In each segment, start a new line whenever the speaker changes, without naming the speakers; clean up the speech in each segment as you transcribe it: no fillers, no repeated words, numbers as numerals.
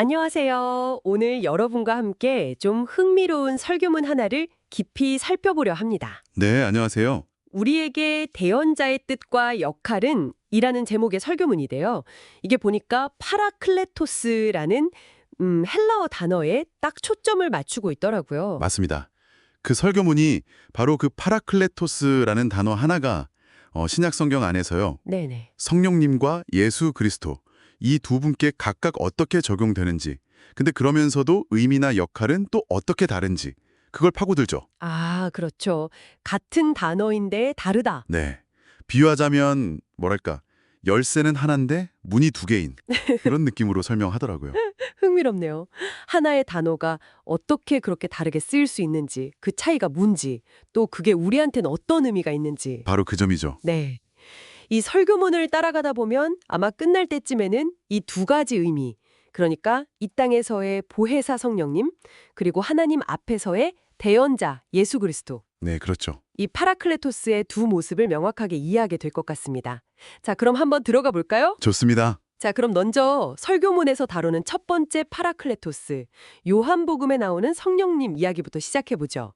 안녕하세요. 오늘 여러분과 함께 좀 흥미로운 설교문 하나를 깊이 살펴보려 합니다.
네, 안녕하세요.
우리에게 대언자의 뜻과 역할은 이라는 제목의 설교문인데요. 이게 보니까 파라클레토스라는 헬라어 단어에 딱 초점을 맞추고 있더라고요.
맞습니다. 그 설교문이 바로 그 파라클레토스라는 단어 하나가 신약 성경 안에서요.
네네.
성령님과 예수 그리스도 이 두 분께 각각 어떻게 적용되는지, 근데 그러면서도 의미나 역할은 또 어떻게 다른지 그걸 파고들죠.
아, 그렇죠. 같은 단어인데 다르다.
네. 비유하자면 뭐랄까, 열쇠는 하나인데 문이 두 개인 그런 느낌으로 설명하더라고요.
흥미롭네요. 하나의 단어가 어떻게 그렇게 다르게 쓰일 수 있는지, 그 차이가 뭔지, 또 그게 우리한테는 어떤 의미가 있는지.
바로 그 점이죠.
네. 이 설교문을 따라가다 보면 아마 끝날 때쯤에는 이 두 가지 의미, 그러니까 이 땅에서의 보혜사 성령님, 그리고 하나님 앞에서의 대언자 예수 그리스도,
네, 그렇죠.
이 파라클레토스의 두 모습을 명확하게 이해하게 될 것 같습니다. 자, 그럼 한번 들어가 볼까요?
좋습니다.
자, 그럼 먼저 설교문에서 다루는 첫 번째 파라클레토스, 요한복음에 나오는 성령님 이야기부터 시작해보죠.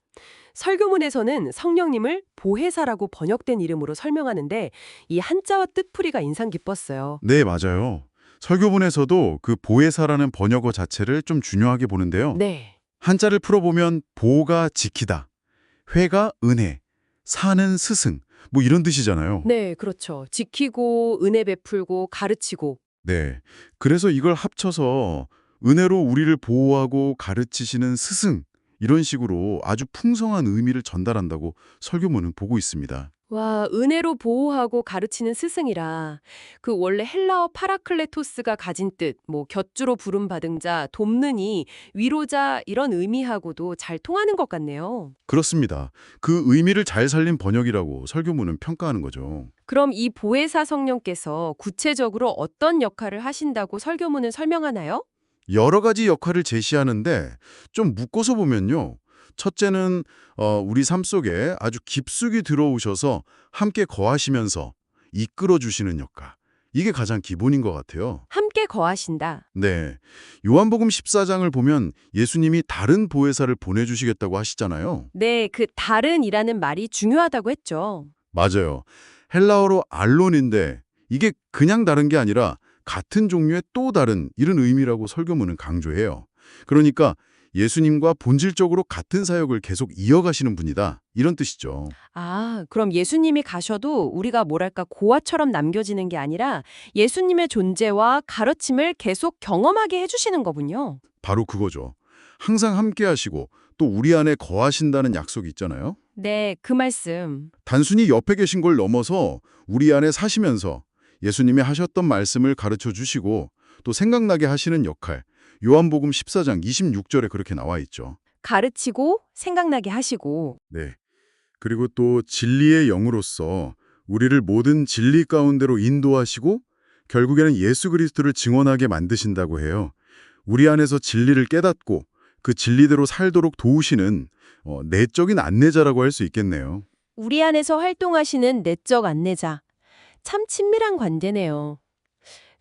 설교문에서는 성령님을 보혜사라고 번역된 이름으로 설명하는데 이 한자와 뜻풀이가 인상 깊었어요.
네, 맞아요. 설교문에서도 그 보혜사라는 번역어 자체를 좀 중요하게 보는데요.
네.
한자를 풀어보면 보가 지키다, 회가 은혜, 사는 스승, 뭐 이런 뜻이잖아요.
네, 그렇죠. 지키고 은혜 베풀고 가르치고.
네. 그래서 이걸 합쳐서 은혜로 우리를 보호하고 가르치시는 스승, 이런 식으로 아주 풍성한 의미를 전달한다고 설교문은 보고 있습니다.
와, 은혜로 보호하고 가르치는 스승이라. 그 원래 헬라어 파라클레토스가 가진 뜻, 뭐 곁주로 부름받은 자, 돕는 이, 위로자 이런 의미하고도 잘 통하는 것 같네요.
그렇습니다. 그 의미를 잘 살린 번역이라고 설교문은 평가하는 거죠.
그럼 이 보혜사 성령께서 구체적으로 어떤 역할을 하신다고 설교문은 설명하나요?
여러 가지 역할을 제시하는데 좀 묶어서 보면요. 첫째는 우리 삶 속에 아주 깊숙이 들어오셔서 함께 거하시면서 이끌어주시는 역할. 이게 가장 기본인 것 같아요.
함께 거하신다.
네. 요한복음 14장을 보면 예수님이 다른 보혜사를 보내주시겠다고 하시잖아요.
네, 그 다른이라는 말이 중요하다고 했죠.
맞아요. 헬라어로 알론인데 이게 그냥 다른 게 아니라 같은 종류의 또 다른 이런 의미라고 설교문은 강조해요. 그러니까 예수님과 본질적으로 같은 사역을 계속 이어가시는 분이다. 이런 뜻이죠.
아, 그럼 예수님이 가셔도 우리가 뭐랄까 고아처럼 남겨지는 게 아니라 예수님의 존재와 가르침을 계속 경험하게 해주시는 거군요.
바로 그거죠. 항상 함께 하시고 또 우리 안에 거하신다는 약속이 있잖아요.
네, 그 말씀.
단순히 옆에 계신 걸 넘어서 우리 안에 사시면서 예수님이 하셨던 말씀을 가르쳐 주시고 또 생각나게 하시는 역할. 요한복음 14장 26절에 그렇게 나와 있죠.
가르치고 생각나게 하시고.
네. 그리고 또 진리의 영으로서 우리를 모든 진리 가운데로 인도하시고 결국에는 예수 그리스도를 증언하게 만드신다고 해요. 우리 안에서 진리를 깨닫고 그 진리대로 살도록 도우시는 내적인 안내자라고 할 수 있겠네요.
우리 안에서 활동하시는 내적 안내자. 참 친밀한 관계네요.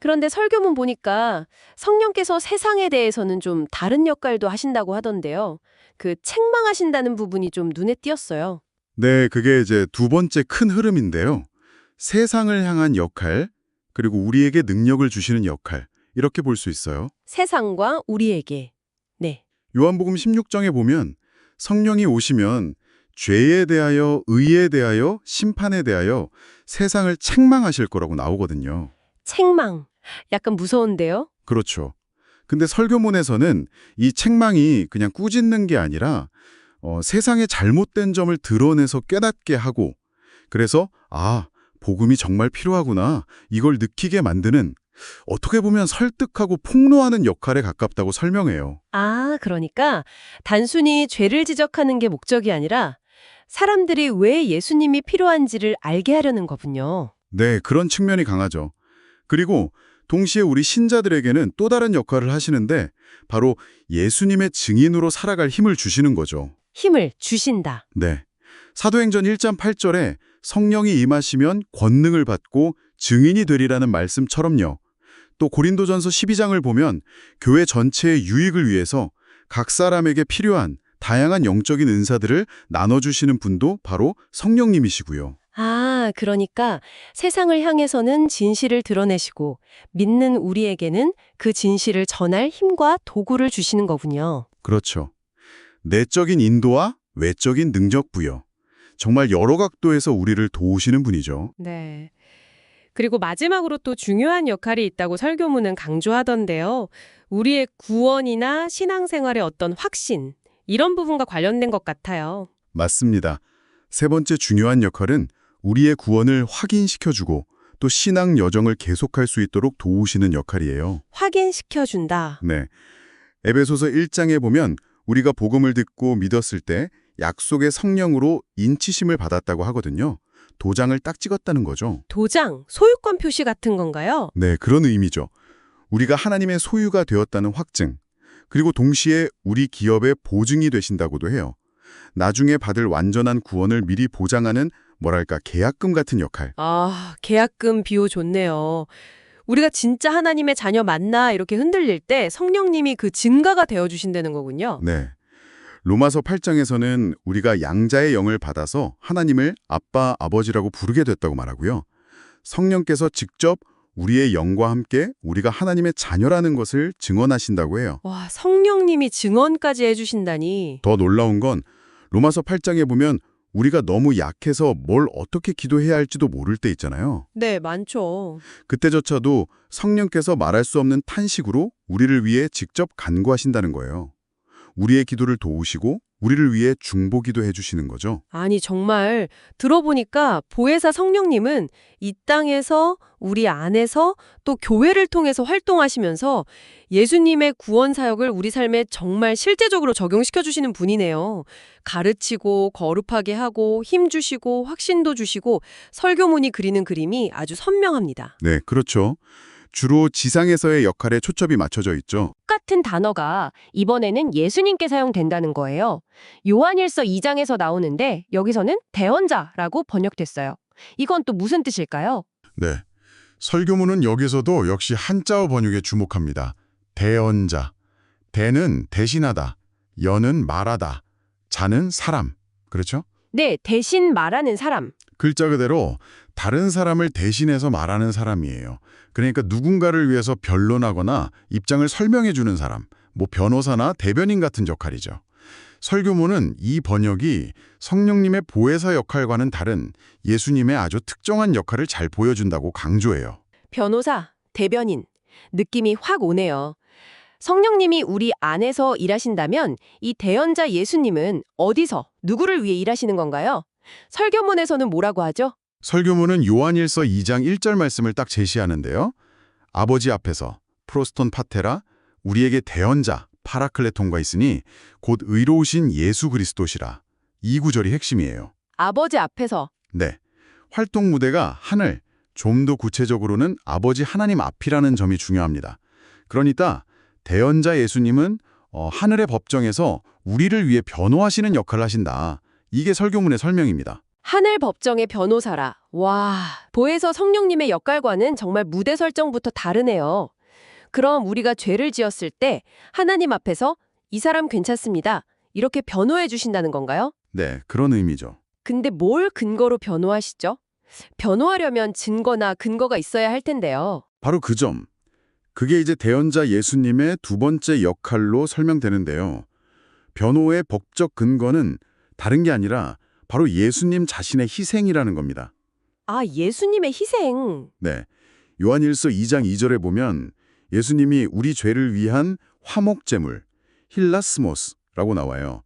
그런데 설교문 보니까 성령께서 세상에 대해서는 좀 다른 역할도 하신다고 하던데요. 그 책망하신다는 부분이 좀 눈에 띄었어요.
네, 그게 이제 두 번째 큰 흐름인데요. 세상을 향한 역할, 그리고 우리에게 능력을 주시는 역할, 이렇게 볼 수 있어요.
세상과 우리에게. 네.
요한복음 16장에 보면 성령이 오시면 죄에 대하여, 의에 대하여, 심판에 대하여 세상을 책망하실 거라고 나오거든요.
책망. 약간 무서운데요?
그렇죠. 근데 설교문에서는 이 책망이 그냥 꾸짖는 게 아니라 세상의 잘못된 점을 드러내서 깨닫게 하고 그래서 복음이 정말 필요하구나 이걸 느끼게 만드는 어떻게 보면 설득하고 폭로하는 역할에 가깝다고 설명해요.
아, 그러니까 단순히 죄를 지적하는 게 목적이 아니라 사람들이 왜 예수님이 필요한지를 알게 하려는 거군요.
네, 그런 측면이 강하죠. 그리고 동시에 우리 신자들에게는 또 다른 역할을 하시는데 바로 예수님의 증인으로 살아갈 힘을 주시는 거죠.
힘을 주신다.
네. 사도행전 1장 8절에 성령이 임하시면 권능을 받고 증인이 되리라는 말씀처럼요. 또 고린도전서 12장을 보면 교회 전체의 유익을 위해서 각 사람에게 필요한 다양한 영적인 은사들을 나눠주시는 분도 바로 성령님이시고요.
아, 그러니까 세상을 향해서는 진실을 드러내시고 믿는 우리에게는 그 진실을 전할 힘과 도구를 주시는 거군요.
그렇죠. 내적인 인도와 외적인 능력 부여. 정말 여러 각도에서 우리를 도우시는 분이죠.
네. 그리고 마지막으로 또 중요한 역할이 있다고 설교문은 강조하던데요. 우리의 구원이나 신앙생활의 어떤 확신, 이런 부분과 관련된 것 같아요.
맞습니다. 세 번째 중요한 역할은 우리의 구원을 확인시켜주고 또 신앙 여정을 계속할 수 있도록 도우시는 역할이에요.
확인시켜준다.
네. 에베소서 1장에 보면 우리가 복음을 듣고 믿었을 때 약속의 성령으로 인치심을 받았다고 하거든요. 도장을 딱 찍었다는 거죠.
도장, 소유권 표시 같은 건가요?
네, 그런 의미죠. 우리가 하나님의 소유가 되었다는 확증, 그리고 동시에 우리 기업의 보증이 되신다고도 해요. 나중에 받을 완전한 구원을 미리 보장하는 뭐랄까 계약금 같은 역할.
아, 계약금 비유 좋네요. 우리가 진짜 하나님의 자녀 맞나 이렇게 흔들릴 때 성령님이 그 증거가 되어주신다는 거군요.
네. 로마서 8장에서는 우리가 양자의 영을 받아서 하나님을 아빠, 아버지라고 부르게 됐다고 말하고요. 성령께서 직접 우리의 영과 함께 우리가 하나님의 자녀라는 것을 증언하신다고 해요.
와, 성령님이 증언까지 해주신다니.
더 놀라운 건 로마서 8장에 보면 우리가 너무 약해서 뭘 어떻게 기도해야 할지도 모를 때 있잖아요.
네, 많죠.
그때조차도 성령께서 말할 수 없는 탄식으로 우리를 위해 직접 간구하신다는 거예요. 우리의 기도를 도우시고 우리를 위해 중보기도 해주시는 거죠.
아니, 정말 들어보니까 보혜사 성령님은 이 땅에서 우리 안에서 또 교회를 통해서 활동하시면서 예수님의 구원 사역을 우리 삶에 정말 실제적으로 적용시켜 주시는 분이네요. 가르치고 거룩하게 하고 힘 주시고 확신도 주시고 설교문이 그리는 그림이 아주 선명합니다.
네, 그렇죠. 주로 지상에서의 역할에 초점이 맞춰져 있죠.
똑같은 단어가 이번에는 예수님께 사용된다는 거예요. 요한일서 2장에서 나오는데 여기서는 대언자라고 번역됐어요. 이건 또 무슨 뜻일까요?
네. 설교문은 여기서도 역시 한자어 번역에 주목합니다. 대언자. 대는 대신하다. 연은 말하다. 자는 사람. 그렇죠?
네, 대신 말하는 사람.
글자 그대로 다른 사람을 대신해서 말하는 사람이에요. 그러니까 누군가를 위해서 변론하거나 입장을 설명해 주는 사람, 뭐 변호사나 대변인 같은 역할이죠. 설교문은 이 번역이 성령님의 보혜사 역할과는 다른 예수님의 아주 특정한 역할을 잘 보여준다고 강조해요.
변호사, 대변인, 느낌이 확 오네요. 성령님이 우리 안에서 일하신다면 이 대언자 예수님은 어디서, 누구를 위해 일하시는 건가요? 설교문에서는 뭐라고 하죠?
설교문은 요한일서 2장 1절 말씀을 딱 제시하는데요. 아버지 앞에서 프로스톤 파테라 우리에게 대언자 파라클레톤과 있으니 곧 의로우신 예수 그리스도시라. 이 구절이 핵심이에요.
아버지 앞에서.
네. 활동 무대가 하늘, 좀 더 구체적으로는 아버지 하나님 앞이라는 점이 중요합니다. 그러니까 대언자 예수님은 하늘의 법정에서 우리를 위해 변호하시는 역할을 하신다. 이게 설교문의 설명입니다.
하늘 법정의 변호사라. 와, 보혜서 성령님의 역할과는 정말 무대 설정부터 다르네요. 그럼 우리가 죄를 지었을 때 하나님 앞에서 이 사람 괜찮습니다. 이렇게 변호해 주신다는 건가요?
네, 그런 의미죠.
근데 뭘 근거로 변호하시죠? 변호하려면 증거나 근거가 있어야 할 텐데요.
바로 그 점. 그게 이제 대언자 예수님의 두 번째 역할로 설명되는데요. 변호의 법적 근거는 다른 게 아니라 바로 예수님 자신의 희생이라는 겁니다.
아, 예수님의 희생.
네. 요한일서 2장 2절에 보면 예수님이 우리 죄를 위한 화목제물, 힐라스모스라고 나와요.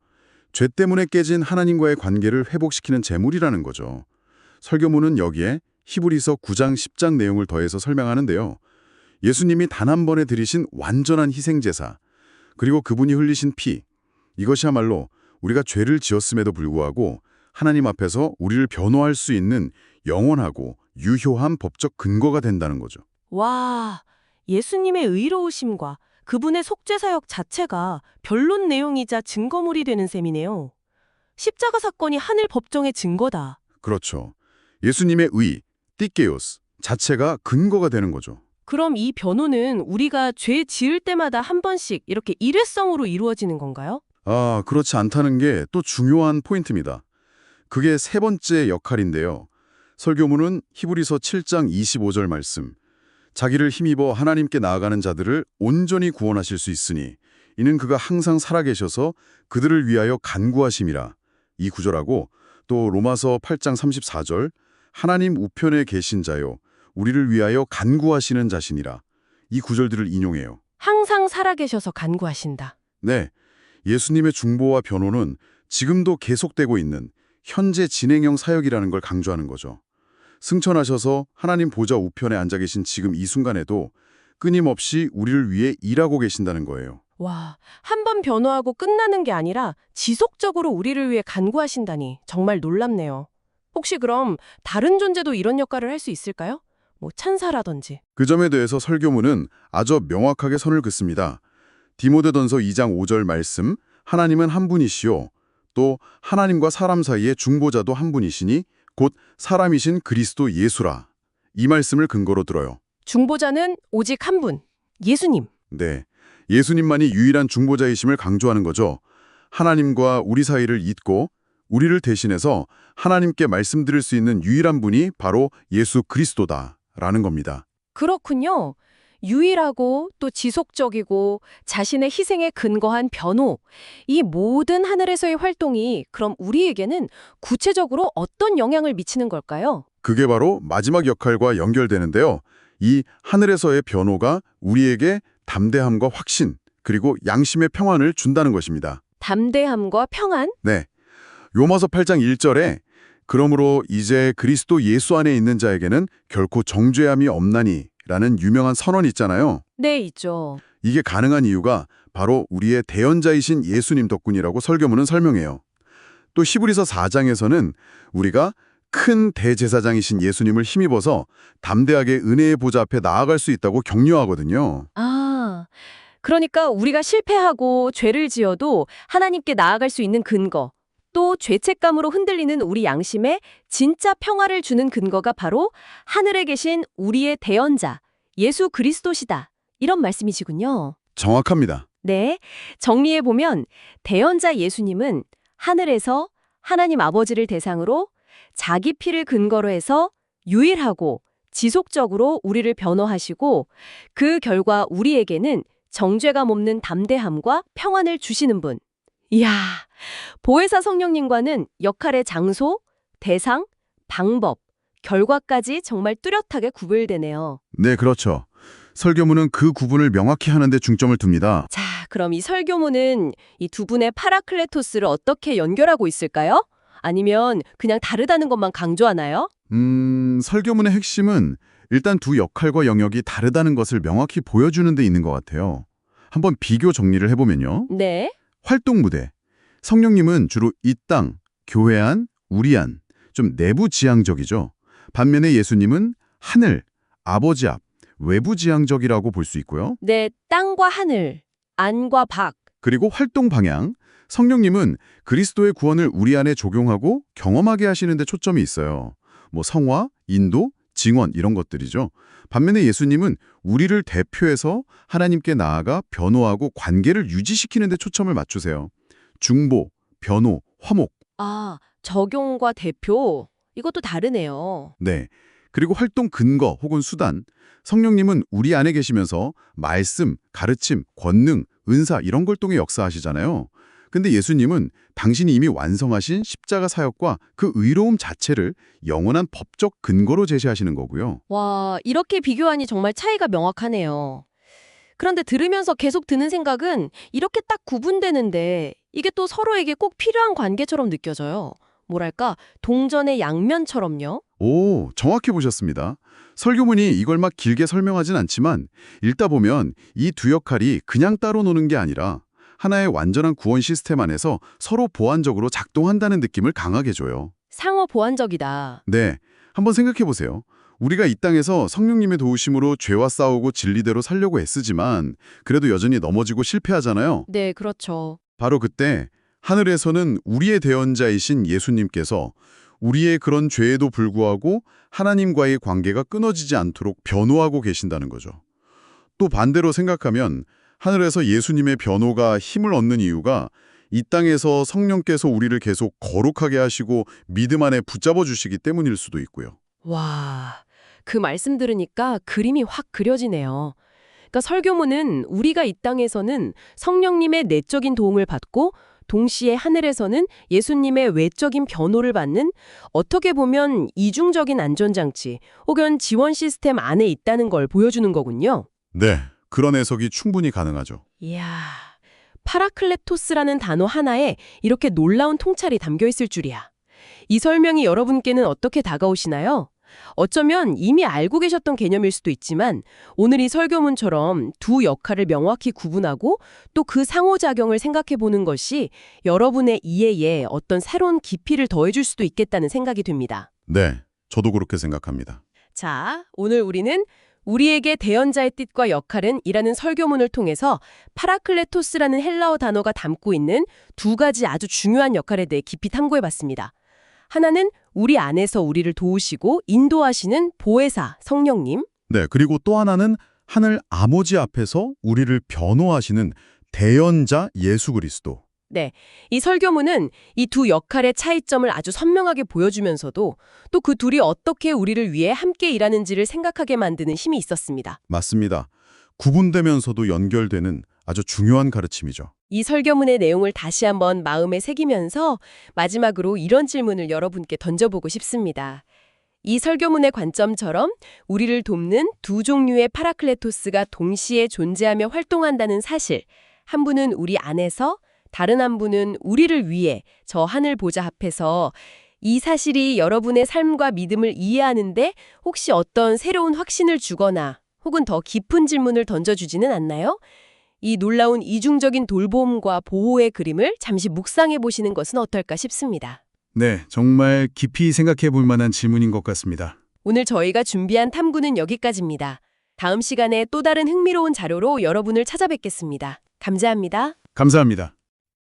죄 때문에 깨진 하나님과의 관계를 회복시키는 제물이라는 거죠. 설교문은 여기에 히브리서 9장 10장 내용을 더해서 설명하는데요. 예수님이 단 한 번에 드리신 완전한 희생제사, 그리고 그분이 흘리신 피, 이것이야말로 우리가 죄를 지었음에도 불구하고 하나님 앞에서 우리를 변호할 수 있는 영원하고 유효한 법적 근거가 된다는 거죠.
와, 예수님의 의로우심과 그분의 속죄사역 자체가 변론 내용이자 증거물이 되는 셈이네요. 십자가 사건이 하늘 법정의 증거다.
그렇죠. 예수님의 의, 띠케오스 자체가 근거가 되는 거죠.
그럼 이 변호는 우리가 죄 지을 때마다 한 번씩 이렇게 일회성으로 이루어지는 건가요?
아, 그렇지 않다는 게 또 중요한 포인트입니다. 그게 세 번째 역할인데요. 설교문은 히브리서 7장 25절 말씀. 자기를 힘입어 하나님께 나아가는 자들을 온전히 구원하실 수 있으니 이는 그가 항상 살아계셔서 그들을 위하여 간구하심이라. 이 구절하고 또 로마서 8장 34절 하나님 우편에 계신 자요 우리를 위하여 간구하시는 자신이라. 이 구절들을 인용해요.
항상 살아계셔서 간구하신다.
네, 예수님의 중보와 변호는 지금도 계속되고 있는 현재 진행형 사역이라는 걸 강조하는 거죠. 승천하셔서 하나님 보좌 우편에 앉아 계신 지금 이 순간에도 끊임없이 우리를 위해 일하고 계신다는 거예요.
와, 한 번 변호하고 끝나는 게 아니라 지속적으로 우리를 위해 간구하신다니 정말 놀랍네요. 혹시 그럼 다른 존재도 이런 역할을 할 수 있을까요? 뭐 찬사라든지.
그 점에 대해서 설교문은 아주 명확하게 선을 긋습니다. 디모데전서 2장 5절 말씀, 하나님은 한 분이시요. 또 하나님과 사람 사이의 중보자도 한 분이시니 곧 사람이신 그리스도 예수라. 이 말씀을 근거로 들어요.
중보자는 오직 한 분, 예수님.
네, 예수님만이 유일한 중보자이심을 강조하는 거죠. 하나님과 우리 사이를 잇고 우리를 대신해서 하나님께 말씀드릴 수 있는 유일한 분이 바로 예수 그리스도다라는 겁니다.
그렇군요. 유일하고 또 지속적이고 자신의 희생에 근거한 변호. 이 모든 하늘에서의 활동이 그럼 우리에게는 구체적으로 어떤 영향을 미치는 걸까요?
그게 바로 마지막 역할과 연결되는데요. 이 하늘에서의 변호가 우리에게 담대함과 확신, 그리고 양심의 평안을 준다는 것입니다.
담대함과 평안?
네, 요마서 8장 1절에 그러므로 이제 그리스도 예수 안에 있는 자에게는 결코 정죄함이 없나니 라는 유명한 선언이 있잖아요.
네, 있죠.
이게 가능한 이유가 바로 우리의 대언자이신 예수님 덕분이라고 설교문은 설명해요. 또 히브리서 4장에서는 우리가 큰 대제사장이신 예수님을 힘입어서 담대하게 은혜의 보좌 앞에 나아갈 수 있다고 격려하거든요.
아, 그러니까 우리가 실패하고 죄를 지어도 하나님께 나아갈 수 있는 근거, 또 죄책감으로 흔들리는 우리 양심에 진짜 평화를 주는 근거가 바로 하늘에 계신 우리의 대언자, 예수 그리스도시다. 이런 말씀이시군요.
정확합니다.
네, 정리해보면 대언자 예수님은 하늘에서 하나님 아버지를 대상으로 자기 피를 근거로 해서 유일하고 지속적으로 우리를 변호하시고 그 결과 우리에게는 정죄감 없는 담대함과 평안을 주시는 분. 이야, 보혜사 성령님과는 역할의 장소, 대상, 방법, 결과까지 정말 뚜렷하게 구별되네요.
네, 그렇죠. 설교문은 그 구분을 명확히 하는 데 중점을 둡니다.
자, 그럼 이 설교문은 이 두 분의 파라클레토스를 어떻게 연결하고 있을까요? 아니면 그냥 다르다는 것만 강조하나요?
설교문의 핵심은 일단 두 역할과 영역이 다르다는 것을 명확히 보여주는 데 있는 것 같아요. 한번 비교 정리를 해보면요.
네.
활동 무대. 성령님은 주로 이 땅, 교회 안, 우리 안, 좀 내부 지향적이죠. 반면에 예수님은 하늘, 아버지 앞, 외부 지향적이라고 볼 수 있고요.
네, 땅과 하늘, 안과 밖.
그리고 활동 방향. 성령님은 그리스도의 구원을 우리 안에 적용하고 경험하게 하시는 데 초점이 있어요. 뭐 성화, 인도, 증언 이런 것들이죠. 반면에 예수님은 우리를 대표해서 하나님께 나아가 변호하고 관계를 유지시키는 데 초점을 맞추세요. 중보, 변호, 화목.
아, 적용과 대표. 이것도 다르네요.
네. 그리고 활동 근거 혹은 수단. 성령님은 우리 안에 계시면서 말씀, 가르침, 권능, 은사 이런 걸 통해 역사하시잖아요. 근데 예수님은 당신이 이미 완성하신 십자가 사역과 그 의로움 자체를 영원한 법적 근거로 제시하시는 거고요.
와, 이렇게 비교하니 정말 차이가 명확하네요. 그런데 들으면서 계속 드는 생각은 이렇게 딱 구분되는데 이게 또 서로에게 꼭 필요한 관계처럼 느껴져요. 뭐랄까, 동전의 양면처럼요.
오, 정확히 보셨습니다. 설교문이 이걸 막 길게 설명하진 않지만 읽다 보면 이 두 역할이 그냥 따로 노는 게 아니라 하나의 완전한 구원 시스템 안에서 서로 보완적으로 작동한다는 느낌을 강하게 줘요.
상호 보완적이다.
네, 한번 생각해 보세요. 우리가 이 땅에서 성령님의 도우심으로 죄와 싸우고 진리대로 살려고 애쓰지만 그래도 여전히 넘어지고 실패하잖아요.
네, 그렇죠.
바로 그때 하늘에서는 우리의 대언자이신 예수님께서 우리의 그런 죄에도 불구하고 하나님과의 관계가 끊어지지 않도록 변호하고 계신다는 거죠. 또 반대로 생각하면 하늘에서 예수님의 변호가 힘을 얻는 이유가 이 땅에서 성령께서 우리를 계속 거룩하게 하시고 믿음 안에 붙잡아 주시기 때문일 수도 있고요.
와, 그 말씀 들으니까 그림이 확 그려지네요. 그러니까 설교문은 우리가 이 땅에서는 성령님의 내적인 도움을 받고 동시에 하늘에서는 예수님의 외적인 변호를 받는 어떻게 보면 이중적인 안전장치 혹은 지원 시스템 안에 있다는 걸 보여주는 거군요.
네, 그런 해석이 충분히 가능하죠.
이야, 파라클레토스라는 단어 하나에 이렇게 놀라운 통찰이 담겨 있을 줄이야. 이 설명이 여러분께는 어떻게 다가오시나요? 어쩌면 이미 알고 계셨던 개념일 수도 있지만 오늘 이 설교문처럼 두 역할을 명확히 구분하고 또 그 상호작용을 생각해 보는 것이 여러분의 이해에 어떤 새로운 깊이를 더해줄 수도 있겠다는 생각이 듭니다.
네, 저도 그렇게 생각합니다.
자, 오늘 우리는 우리에게 대언자의 뜻과 역할은 이라는 설교문을 통해서 파라클레토스라는 헬라어 단어가 담고 있는 두 가지 아주 중요한 역할에 대해 깊이 탐구해봤습니다. 하나는 우리 안에서 우리를 도우시고 인도하시는 보혜사 성령님.
네, 그리고 또 하나는 하늘 아버지 앞에서 우리를 변호하시는 대언자 예수 그리스도.
네, 이 설교문은 이 두 역할의 차이점을 아주 선명하게 보여주면서도 또 그 둘이 어떻게 우리를 위해 함께 일하는지를 생각하게 만드는 힘이 있었습니다.
맞습니다. 구분되면서도 연결되는 아주 중요한 가르침이죠.
이 설교문의 내용을 다시 한번 마음에 새기면서 마지막으로 이런 질문을 여러분께 던져보고 싶습니다. 이 설교문의 관점처럼 우리를 돕는 두 종류의 파라클레토스가 동시에 존재하며 활동한다는 사실, 한 분은 우리 안에서 다른 한 분은 우리를 위해 저 하늘 보좌 앞에서 이 사실이 여러분의 삶과 믿음을 이해하는데 혹시 어떤 새로운 확신을 주거나 혹은 더 깊은 질문을 던져주지는 않나요? 이 놀라운 이중적인 돌봄과 보호의 그림을 잠시 묵상해 보시는 것은 어떨까 싶습니다.
네, 정말 깊이 생각해 볼 만한 질문인 것 같습니다.
오늘 저희가 준비한 탐구는 여기까지입니다. 다음 시간에 또 다른 흥미로운 자료로 여러분을 찾아뵙겠습니다. 감사합니다.
감사합니다.